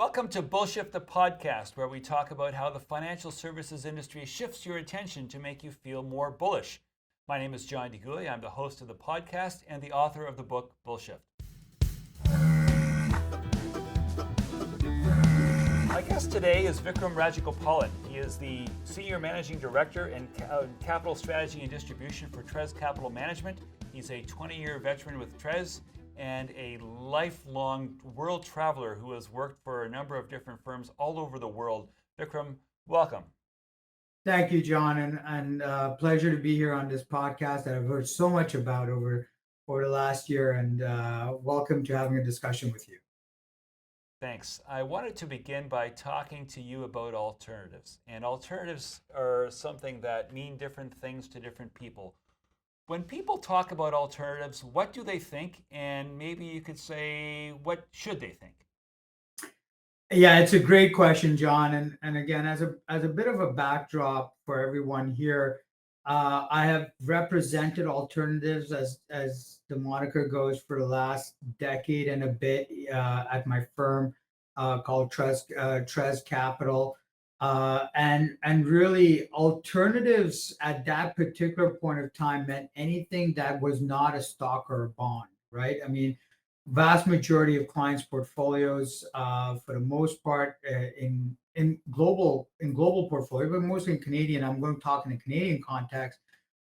Welcome to Bullshift, the podcast, where we talk about how the financial services industry shifts your attention to make you feel more bullish. My name is John DeGoulier. I'm the host of the podcast and the author of the book Bullshift. My guest today is Vikram Rajagopalan. He is the Senior Managing Director in Capital Strategy and Distribution for Trez Capital Management. He's a 20-year veteran with Trez and a lifelong world traveler who has worked for a number of different firms all over the world. Vikram, welcome. Thank you, John, and pleasure to be here on this podcast that I've heard so much about over the last year, and welcome to having a discussion with you. Thanks. I wanted to begin by talking to you about alternatives. And alternatives are something that mean different things to different people. When people talk about alternatives, what do they think? And maybe you could say, what should they think? Yeah, it's a great question, John. And again, as a bit of a backdrop for everyone here, I have represented alternatives as the moniker goes for the last decade and a bit at my firm called Trez Capital. And really, alternatives at that particular point of time meant anything that was not a stock or a bond, right? I mean, vast majority of clients' portfolios, for the most part, in global portfolio, but mostly in Canadian. I'm going to talk in a Canadian context.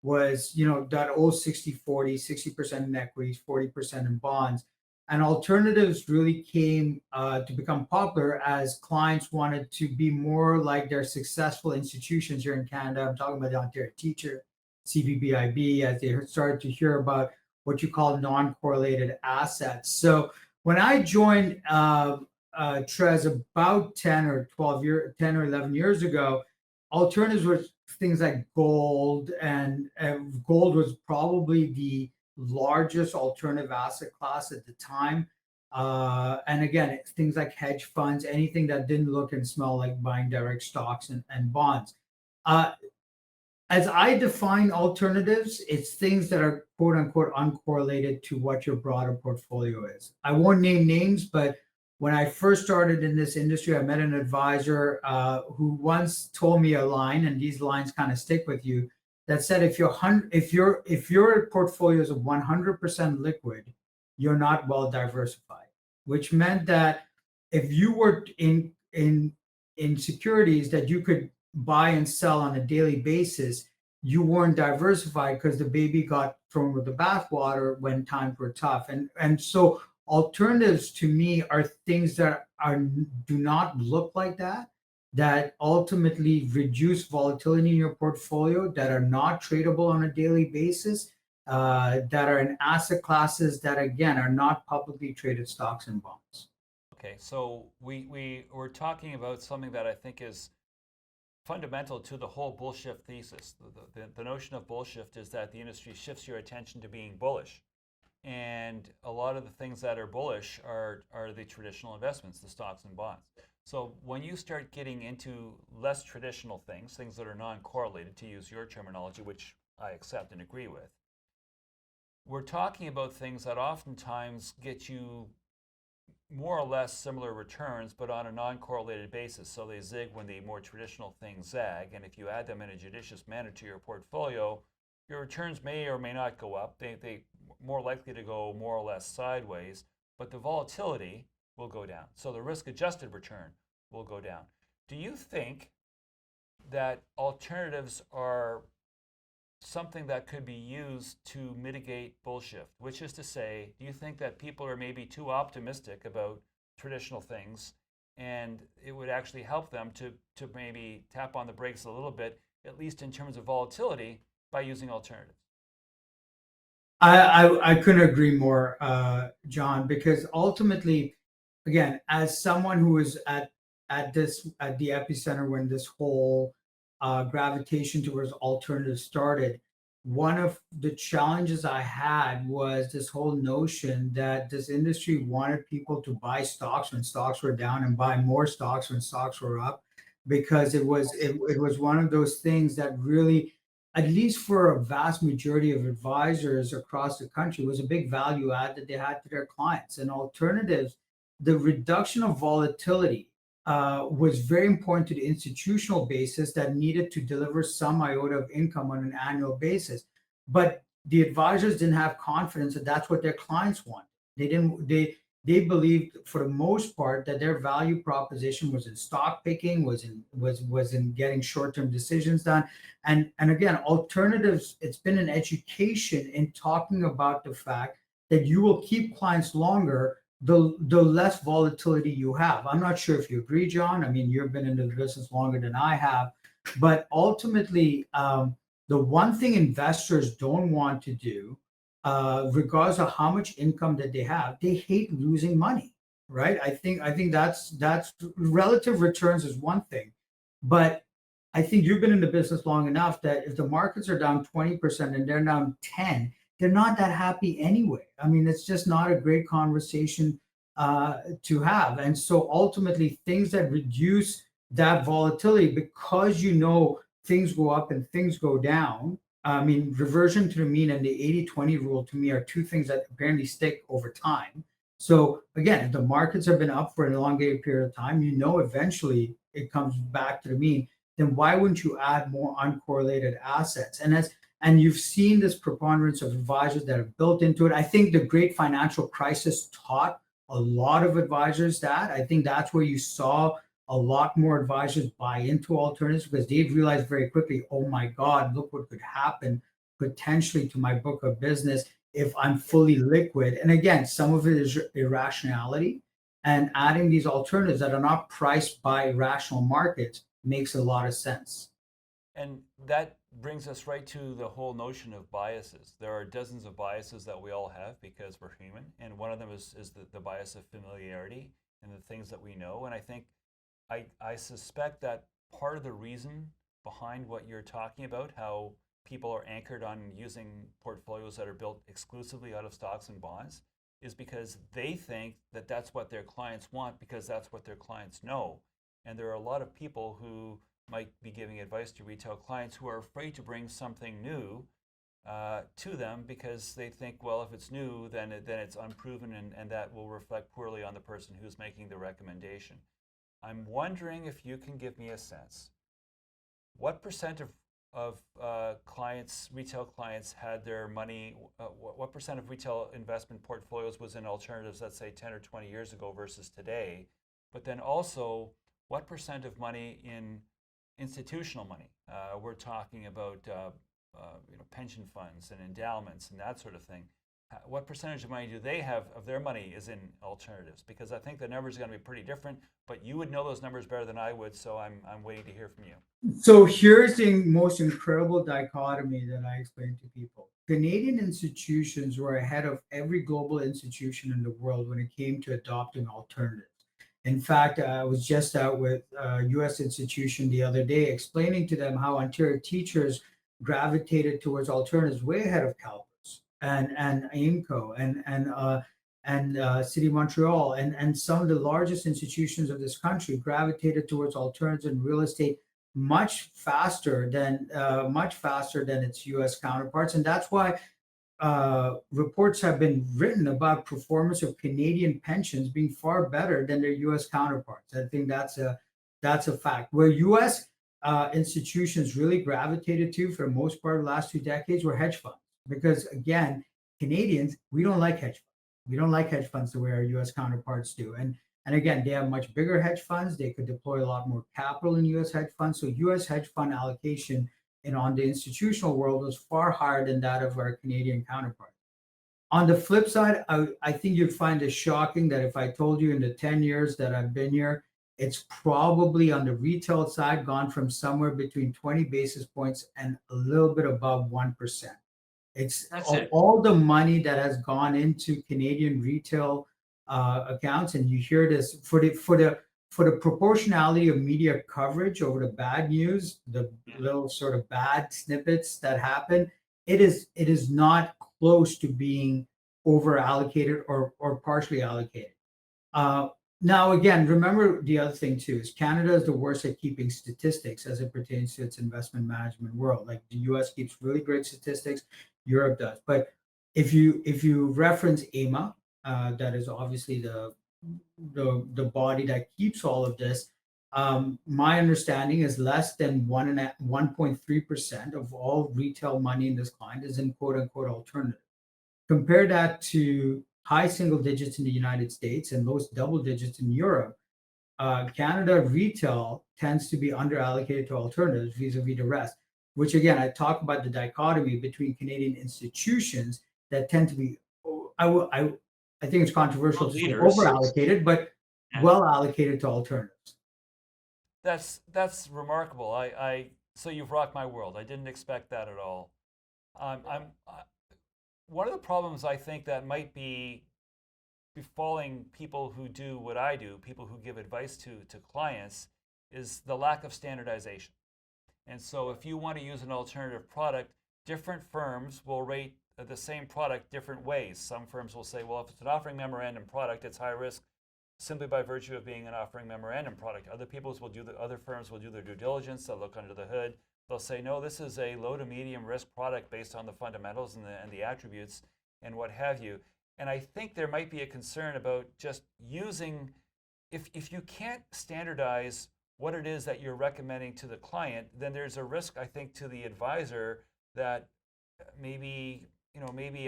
Was that old 60-40, 60% in equities, 40% in bonds, and alternatives really came to become popular as clients wanted to be more like their successful institutions here in Canada. I'm talking about the Ontario Teacher, CPPIB, as they started to hear about what you call non-correlated assets. So when I joined Trez about 10 or 11 years ago, alternatives were things like gold, and gold was probably the largest alternative asset class at the time. And again, it's things like hedge funds, anything that didn't look and smell like buying direct stocks and bonds. Uh, as I define alternatives, it's things that are quote unquote uncorrelated to what your broader portfolio is. I won't name names, but when I first started in this industry, I met an advisor who once told me a line, and these lines kind of stick with you, that said, if your portfolio is 100% liquid, you're not well diversified, which meant that if you were in securities that you could buy and sell on a daily basis, you weren't diversified because the baby got thrown with the bathwater when times were tough. And so alternatives to me are things that do not look like that ultimately reduce volatility in your portfolio, that are not tradable on a daily basis, that are in asset classes that again are not publicly traded stocks and bonds. Okay, so we're talking about something that I think is fundamental to the whole Bullshift thesis. The notion of Bullshift is that the industry shifts your attention to being bullish. And a lot of the things that are bullish are the traditional investments, the stocks and bonds. So when you start getting into less traditional things that are non-correlated, to use your terminology, which I accept and agree with, we're talking about things that oftentimes get you more or less similar returns, but on a non-correlated basis. So they zig when the more traditional things zag. And if you add them in a judicious manner to your portfolio, your returns may or may not go up. They more likely to go more or less sideways, but the volatility will go down. So the risk-adjusted return will go down. Do you think that alternatives are something that could be used to mitigate bullshift? Which is to say, do you think that people are maybe too optimistic about traditional things and it would actually help them to maybe tap on the brakes a little bit, at least in terms of volatility, by using alternatives? I couldn't agree more, John, because ultimately, again, as someone who was at the epicenter when this whole gravitation towards alternatives started, one of the challenges I had was this whole notion that this industry wanted people to buy stocks when stocks were down and buy more stocks when stocks were up, because it was one of those things that really, at least for a vast majority of advisors across the country, was a big value add that they had to their clients. And alternatives the reduction of volatility was very important to the institutional basis that needed to deliver some iota of income on an annual basis. But the advisors didn't have confidence that that's what their clients want. They didn't. They believed for the most part that their value proposition was in stock picking, was in getting short-term decisions done. And again, alternatives, it's been an education in talking about the fact that you will keep clients longer the less volatility you have. I'm not sure if you agree, John. I mean, you've been in the business longer than I have, but ultimately, the one thing investors don't want to do, regardless of how much income that they hate losing money, right? I think that's relative returns is one thing, but I think you've been in the business long enough that if the markets are down 20% and they're down 10, they're not that happy anyway. I mean, it's just not a great conversation to have. And so ultimately, things that reduce that volatility because things go up and things go down. I mean, reversion to the mean and the 80-20 rule to me are two things that apparently stick over time. So again, if the markets have been up for an elongated period of time, eventually it comes back to the mean. Then why wouldn't you add more uncorrelated assets? And you've seen this preponderance of advisors that have built into it. I think the great financial crisis taught a lot of advisors that. I think that's where you saw a lot more advisors buy into alternatives because they've realized very quickly, oh my God, look what could happen potentially to my book of business if I'm fully liquid. And again, some of it is irrationality. And adding these alternatives that are not priced by rational markets makes a lot of sense. And that brings us right to the whole notion of biases. There are dozens of biases that we all have because we're human. And one of them is the bias of familiarity and the things that we know. And I think I suspect that part of the reason behind what you're talking about, how people are anchored on using portfolios that are built exclusively out of stocks and bonds, is because they think that that's what their clients want because that's what their clients know. And there are a lot of people who might be giving advice to retail clients who are afraid to bring something new to them because they think, well, if it's new, then it's unproven and that will reflect poorly on the person who's making the recommendation. I'm wondering if you can give me a sense. What percent of clients, retail clients, had their money? What percent of retail investment portfolios was in alternatives, let's say 10 or 20 years ago versus today? But then also, what percent of money in institutional money? We're talking about pension funds and endowments and that sort of thing. What percentage of money do they have of their money is in alternatives? Because I think the numbers are going to be pretty different, but you would know those numbers better than I would, so I'm waiting to hear from you. So here's the most incredible dichotomy that I explain to people. Canadian institutions were ahead of every global institution in the world when it came to adopting alternatives. In fact, I was just out with a US institution the other day explaining to them how Ontario teachers gravitated towards alternatives way ahead of CalPERS and AIMCO and City of Montreal and some of the largest institutions of this country gravitated towards alternatives in real estate much faster than its U.S. counterparts, and that's why reports have been written about performance of Canadian pensions being far better than their U.S. counterparts. I think that's a fact. Where U.S. Institutions really gravitated to for the most part of the last 2 decades were hedge funds, because again, Canadians, we don't like hedge funds. We don't like hedge funds the way our U.S. counterparts do, and again, they have much bigger hedge funds. They could deploy a lot more capital in U.S. hedge funds. So U.S. hedge fund allocation on the institutional world was far higher than that of our Canadian counterparts. On the flip side, I think you'd find it shocking that if I told you in the 10 years that I've been here, it's probably on the retail side gone from somewhere between 20 basis points and a little bit above 1%. It's all the money that has gone into Canadian retail accounts, and you hear this for the proportionality of media coverage over the bad news, the little sort of bad snippets that happen. It is not close to being over allocated or partially allocated. Now, again, remember the other thing too is Canada is the worst at keeping statistics as it pertains to its investment management world. Like the US keeps really great statistics, Europe does. But if you reference AMA, that is obviously the the body that keeps all of this, my understanding is less than 1.3% of all retail money in this client is in quote unquote alternative. Compare that to high single digits in the United States and low double digits in Europe. Canada retail tends to be underallocated to alternatives vis-a-vis the rest, which again, I talk about the dichotomy between Canadian institutions that tend to be, I think it's controversial World to say leaders. over-allocated, but Yeah. well allocated to alternatives. That's remarkable. So you've rocked my world. I didn't expect that at all. One of the problems I think that might be befalling people who do what I do, people who give advice to clients, is the lack of standardization. And so if you want to use an alternative product, different firms will rate the same product different ways. Some firms will say, well, if it's an offering memorandum product, it's high risk simply by virtue of being an offering memorandum product. Other firms will do their due diligence. They'll look under the hood. They'll say, no, this is a low to medium risk product based on the fundamentals and the attributes and what have you. And I think there might be a concern about just using, if you can't standardize what it is that you're recommending to the client, then there's a risk, I think, to the advisor that maybe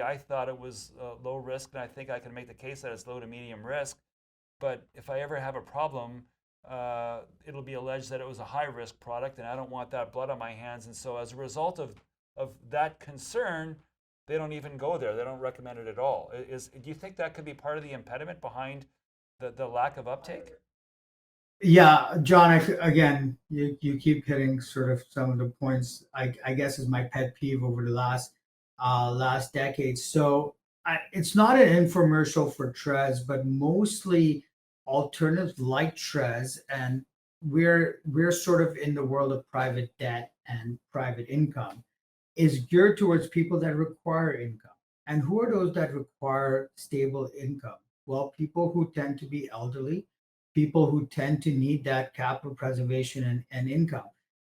I thought it was low risk, and I think I can make the case that it's low to medium risk. But if I ever have a problem, it'll be alleged that it was a high risk product, and I don't want that blood on my hands. And so, as a result of that concern, they don't even go there. They don't recommend it at all. Do you think that could be part of the impediment behind the lack of uptake? Yeah, John, again, you keep hitting sort of some of the points I guess is my pet peeve over the last decade. So it's not an infomercial for Trez, but mostly alternatives like Trez, and we're sort of in the world of private debt and private income is geared towards people that require income. And who are those that require stable income? Well, people who tend to be elderly, people who tend to need that capital preservation and income.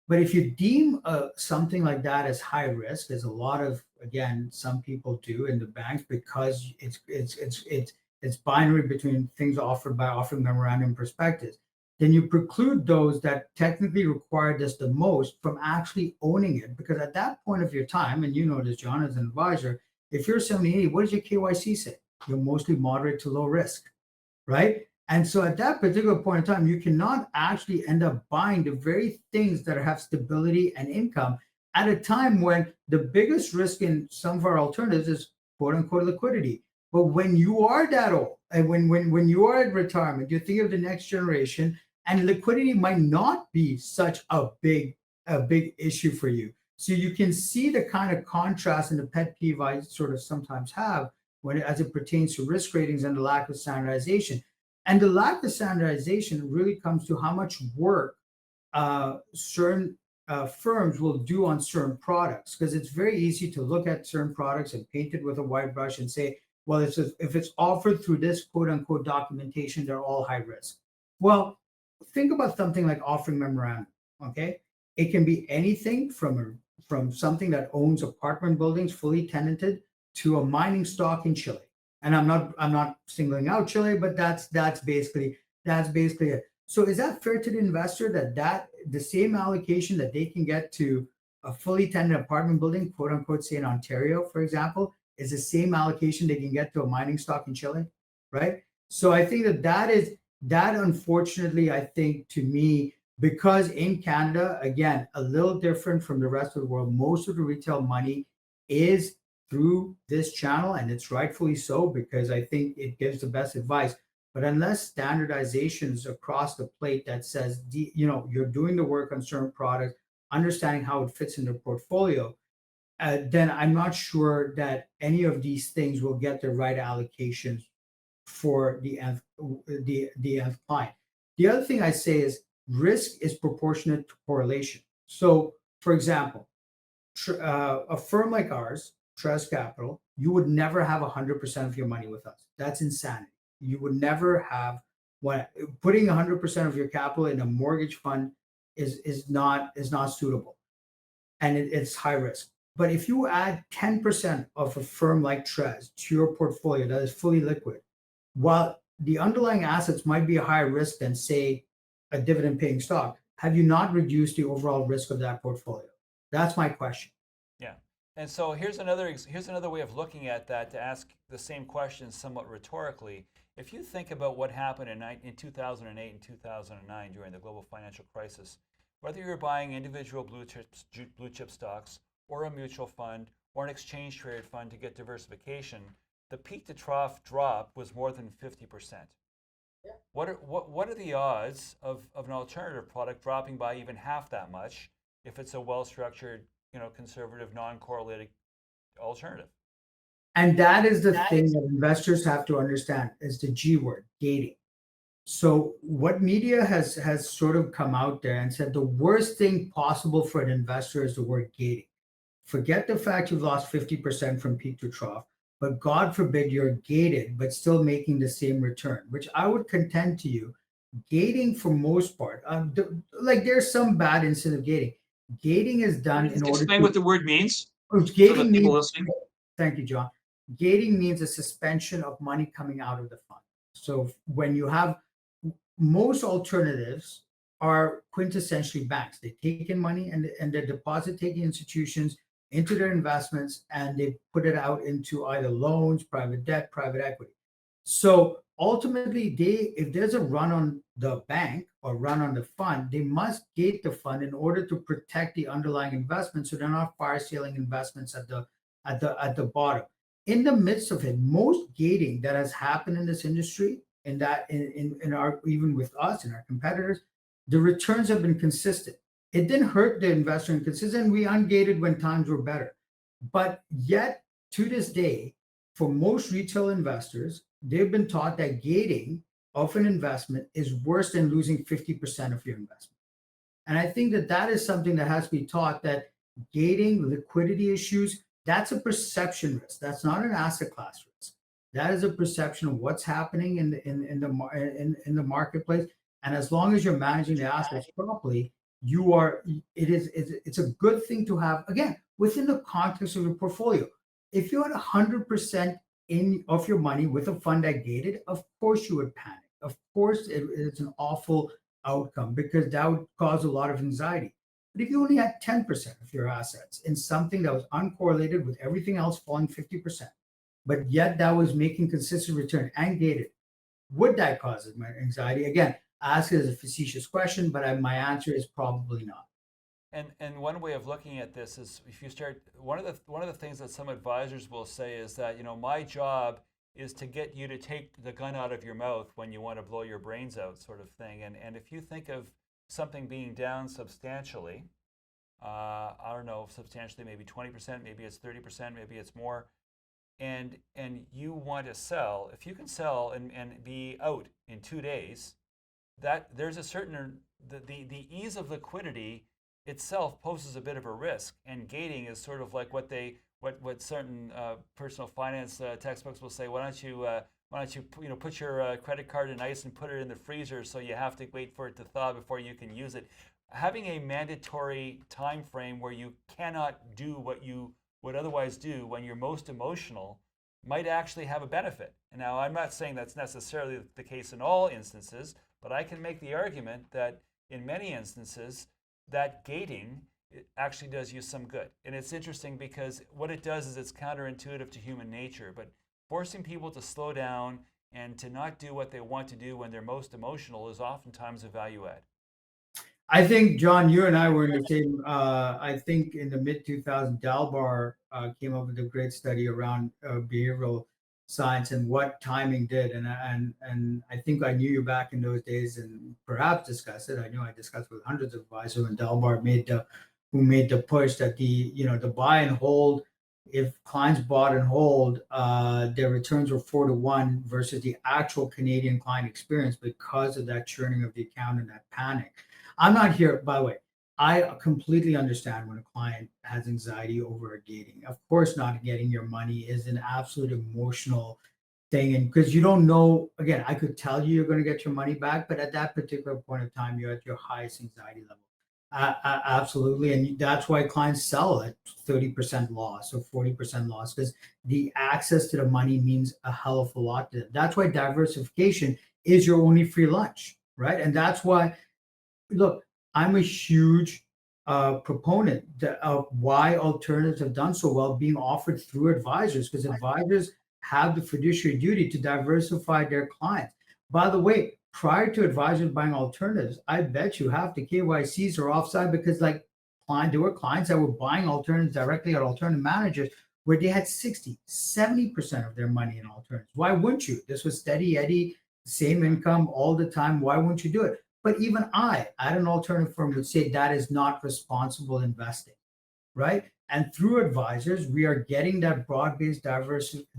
But if you deem something like that as high risk, as a lot of again some people do in the banks, because it's binary between things offered by offering memorandum prospectus, then you preclude those that technically require this the most from actually owning it. Because at that point of your time, and you know this, John, as an advisor, if you're 70, what does your KYC say? You're mostly moderate to low risk, right? And so at that particular point in time, you cannot actually end up buying the very things that have stability and income at a time when the biggest risk in some of our alternatives is quote unquote liquidity. But when you are that old and when you are at retirement, you think of the next generation, and liquidity might not be such a big issue for you. So you can see the kind of contrast and the pet peeve I sort of sometimes have when as it pertains to risk ratings and the lack of standardization. And the lack of standardization really comes to how much work certain firms will do on certain products, because it's very easy to look at certain products and paint it with a white brush and say, well, if it's offered through this quote unquote documentation, they're all high risk. Well, think about something like offering memorandum. Okay, it can be anything from something that owns apartment buildings fully tenanted to a mining stock in Chile. And I'm not singling out Chile, but that's basically it. So is that fair to the investor that the same allocation that they can get to a fully tenanted apartment building, quote unquote, say in Ontario, for example, is the same allocation they can get to a mining stock in Chile, right? So I think that unfortunately, I think to me, because in Canada, again, a little different from the rest of the world, most of the retail money is through this channel, and it's rightfully so because I think it gives the best advice. But unless standardizations across the plate that says, you're doing the work on certain products, understanding how it fits in the portfolio, then I'm not sure that any of these things will get the right allocations for the nth client. The other thing I say is risk is proportionate to correlation. So, for example, a firm like ours, Trez Capital, you would never have 100% of your money with us. That's insanity. You would never have what putting 100% of your capital in a mortgage fund is not suitable, and it's high risk. But if you add 10% of a firm like Trez to your portfolio that is fully liquid, while the underlying assets might be a higher risk than, say, a dividend paying stock. Have you not reduced the overall risk of that portfolio? That's my question. Yeah. And so here's another way of looking at that to ask the same question somewhat rhetorically. If you think about what happened in 2008 and 2009 during the global financial crisis, whether you're buying individual blue chip stocks or a mutual fund or an exchange traded fund to get diversification, the peak to trough drop was more than 50%. What are the odds of an alternative product dropping by even half that much if it's a well-structured, conservative, non-correlated alternative? And that is the thing that investors have to understand is the G word, gating. So what media has sort of come out there and said the worst thing possible for an investor is the word gating. Forget the fact you've lost 50% from peak to trough, but God forbid you're gated, but still making the same return, which I would contend to you, gating for most part, like there's some bad incident of gating. Gating is done in order Explain to, what the word means for the gating people means, listening. thank you, John. Gating means a suspension of money coming out of the fund. So when you have most alternatives are quintessentially banks. They take in money and they're deposit taking institutions into their investments and they put it out into either loans, private debt, private equity. So ultimately, if there's a run on the bank or run on the fund, they must gate the fund in order to protect the underlying investment so they're not fire selling investments at the bottom. In the midst of it, most gating that has happened in this industry, in that in our even with us and our competitors, the returns have been consistent. It didn't hurt the investor in consistent. We ungated when times were better, but yet to this day, for most retail investors, they've been taught that gating of an investment is worse than losing 50% of your investment. And I think that that is something that has to be taught, that gating, liquidity issues, that's a perception risk. That's not an asset class risk. That is a perception of what's happening in the marketplace. And as long as you're managing the assets properly, it's a good thing to have, again, within the context of your portfolio. If you had 100% in of your money with a fund that gated, of course you would panic. Of course, it's an awful outcome because that would cause a lot of anxiety. But if you only had 10% of your assets in something that was uncorrelated with everything else falling 50%, but yet that was making consistent return and gated, would that cause my anxiety? Again, ask it as a facetious question, but my answer is probably not. And one way of looking at this is if you start one of the things that some advisors will say is that my job is to get you to take the gun out of your mouth when you want to blow your brains out, sort of thing. And if you think of something being down substantially, I don't know, substantially, maybe 20%, maybe it's 30%, maybe it's more, and you want to sell, if you can sell and be out in 2 days, that there's a certain the ease of liquidity itself poses a bit of a risk, and gating is sort of like what certain personal finance textbooks will say. Why don't you put your credit card in ice and put it in the freezer so you have to wait for it to thaw before you can use it. Having a mandatory time frame where you cannot do what you would otherwise do when you're most emotional might actually have a benefit. And now I'm not saying that's necessarily the case in all instances, but I can make the argument that in many instances that gating actually does you some good. And it's interesting because what it does is it's counterintuitive to human nature, but forcing people to slow down and to not do what they want to do when they're most emotional is oftentimes a value add. I think, John, you and I were in the same. I think in the mid 2000s, Dalbar came up with a great study around behavioral science and what timing did. And I think I knew you back in those days, and perhaps discussed it. I know I discussed with hundreds of advisors when Dalbar made the push that the buy and hold. If clients bought and hold, their returns were 4-1 versus the actual Canadian client experience because of that churning of the account and that panic. I'm not here, by the way. I completely understand when a client has anxiety over a gating. Of course, not getting your money is an absolute emotional thing. And because you don't know, again, I could tell you you're going to get your money back, but at that particular point of time, you're at your highest anxiety level. Absolutely, and that's why clients sell at 30% loss or 40% loss, because the access to the money means a hell of a lot to them. That's why diversification is your only free lunch, right? And that's why, look, I'm a huge proponent of why alternatives have done so well being offered through advisors, because advisors have the fiduciary duty to diversify their clients. By the way, prior to advisors buying alternatives, I bet you half the KYCs are offside, because there were clients that were buying alternatives directly at alternative managers where they had 60, 70% of their money in alternatives. Why wouldn't you? This was steady Eddie, same income all the time. Why wouldn't you do it? But even I, at an alternative firm, would say that is not responsible investing, right? And through advisors, we are getting that broad-based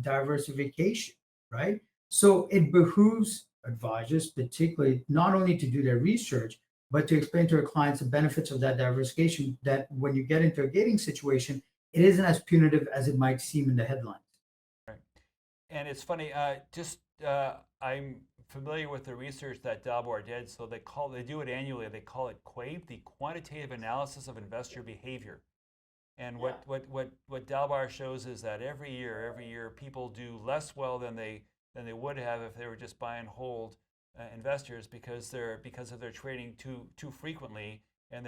diversification, right? So it behooves advisors, particularly, not only to do their research, but to explain to their clients the benefits of that diversification. That when you get into a gating situation, it isn't as punitive as it might seem in the headlines. Right. And it's funny, I'm familiar with the research that Dalbar did. So they do it annually. They call it QUABE, the Quantitative Analysis of Investor Behavior. And what Dalbar shows is that every year, people do less well than they would have if they were just buy and hold investors, because of their trading too frequently, and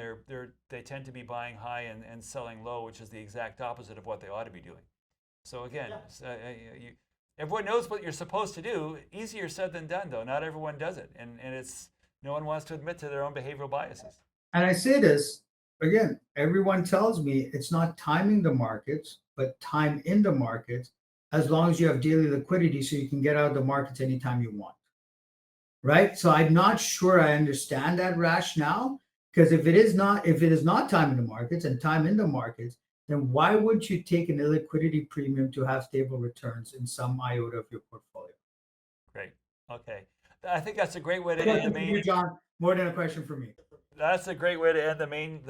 they tend to be buying high and selling low, which is the exact opposite of what they ought to be doing. So again, everyone knows what you're supposed to do. Easier said than done, though. Not everyone does it, and it's no one wants to admit to their own behavioral biases. And I say this again, everyone tells me it's not timing the markets, but time in the markets, as long as you have daily liquidity so you can get out of the markets anytime you want. Right. So I'm not sure I understand that rationale, because if it is not time in the markets and time in the markets, then why would you take an illiquidity premium to have stable returns in some iota of your portfolio? Great. Okay. I think that's a great way to end the Question for you, main. John. More than a question for me. That's a great way to end the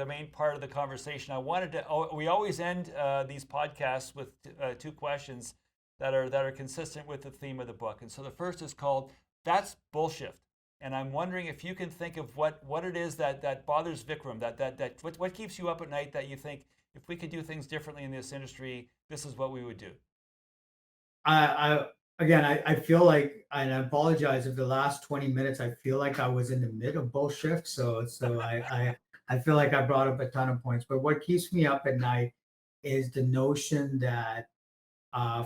main part of the conversation. I wanted to. We always end these podcasts with two questions that are consistent with the theme of the book. And so the first is called "That's Bullshift," and I'm wondering if you can think of what it is that bothers Vikram, that what keeps you up at night, that you think if we could do things differently in this industry, this is what we would do. I again, I feel like, and I apologize if the last 20 minutes I feel like I was in the mid of bullshit. So I feel like I brought up a ton of points. But what keeps me up at night is the notion that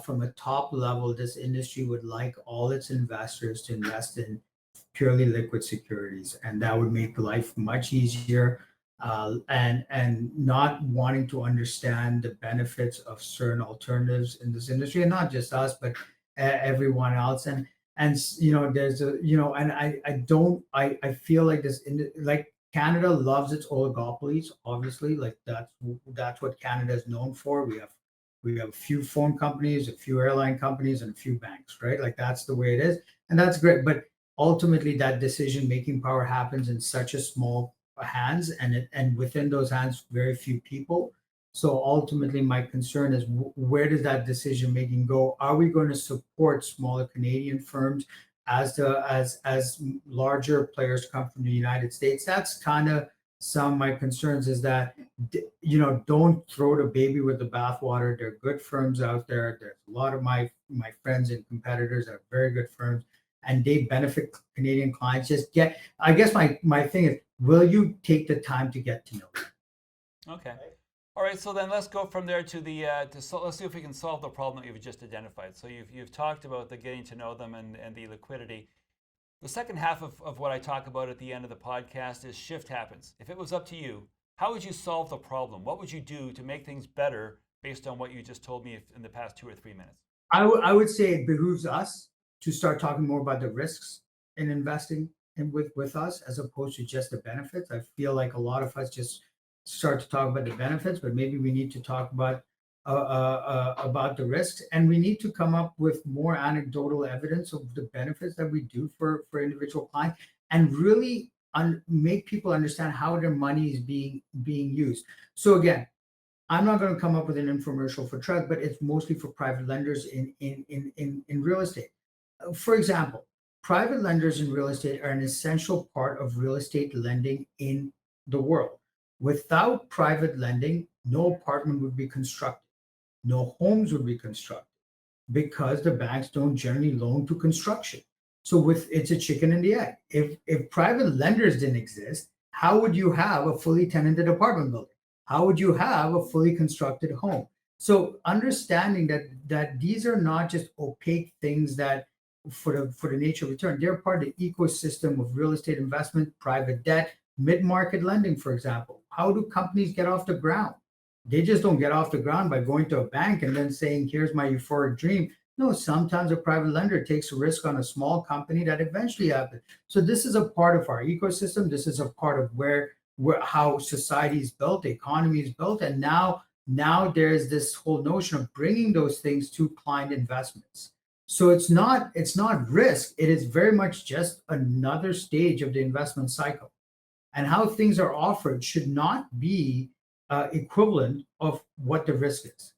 from a top level, this industry would like all its investors to invest in purely liquid securities, and that would make life much easier. And not wanting to understand the benefits of certain alternatives in this industry, and not just us, but everyone else. And there's a and I feel like like Canada loves its oligopolies. Obviously, like that's what Canada is known for. We have a few phone companies, a few airline companies, and a few banks, right? Like that's the way it is, and that's great. But ultimately, that decision making power happens in such a small hands, and within those hands, very few people. So ultimately, my concern is where does that decision making go? Are we going to support smaller Canadian firms as larger players come from the United States? That's kind of some of my concerns. Is that don't throw the baby with the bathwater. There are good firms out there. There's a lot of my friends and competitors that are very good firms, and they benefit Canadian clients. I guess my thing is, will you take the time to get to know them? Okay. All right. So then let's go from there to let's see if we can solve the problem that you've just identified. So you've talked about the getting to know them and the liquidity. The second half of what I talk about at the end of the podcast is shift happens. If it was up to you, how would you solve the problem? What would you do to make things better based on what you just told me in the past 2 or 3 minutes? I would say it behooves us to start talking more about the risks in investing with us, as opposed to just the benefits. I feel like a lot of us just start to talk about the benefits, but maybe we need to talk about the risks, and we need to come up with more anecdotal evidence of the benefits that we do for individual clients, and really make people understand how their money is being used. So again, I'm not going to come up with an infomercial for Trez, but it's mostly for private lenders in real estate. For example, private lenders in real estate are an essential part of real estate lending in the world. Without private lending, no apartment would be constructed, no homes would be constructed because the banks don't generally loan to construction. So with it's a chicken and the egg. If private lenders didn't exist, how would you have a fully tenanted apartment building? How would you have a fully constructed home? So understanding that these are not just opaque things that for the nature of return, they're part of the ecosystem of real estate investment, private debt, mid-market lending, for example. How do companies get off the ground? They just don't get off the ground by going to a bank and then saying, here's my euphoric dream. No, sometimes a private lender takes a risk on a small company that eventually happens. So this is a part of our ecosystem. This is a part of where how society is built, the economy is built, and now there's this whole notion of bringing those things to client investments. So it's not risk. It is very much just another stage of the investment cycle, and how things are offered should not be equivalent of what the risk is,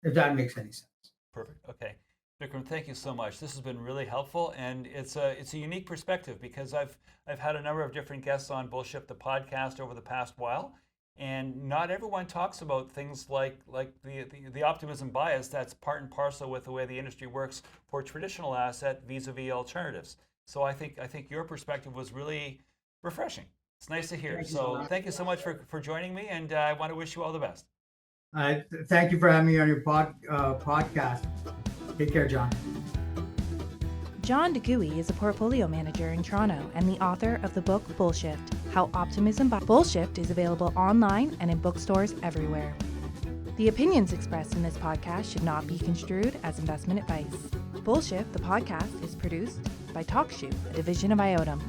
if that makes any sense. Perfect. Okay. Vikram, thank you so much. This has been really helpful, and it's a unique perspective because I've had a number of different guests on Bullshift, the podcast, over the past while, and not everyone talks about things like the optimism bias that's part and parcel with the way the industry works for traditional asset vis-a-vis alternatives. So I think your perspective was really refreshing. It's nice to hear. Thank you so So much. thank you so much for joining me, and I want to wish you all the best. Thank you for having me on your podcast. Take care, John. John DeGooey is a portfolio manager in Toronto and the author of the book Bullshift, How Optimism by Bullshift is available online and in bookstores everywhere. The opinions expressed in this podcast should not be construed as investment advice. Bullshift, the podcast, is produced by TalkShoe, a division of IOTM.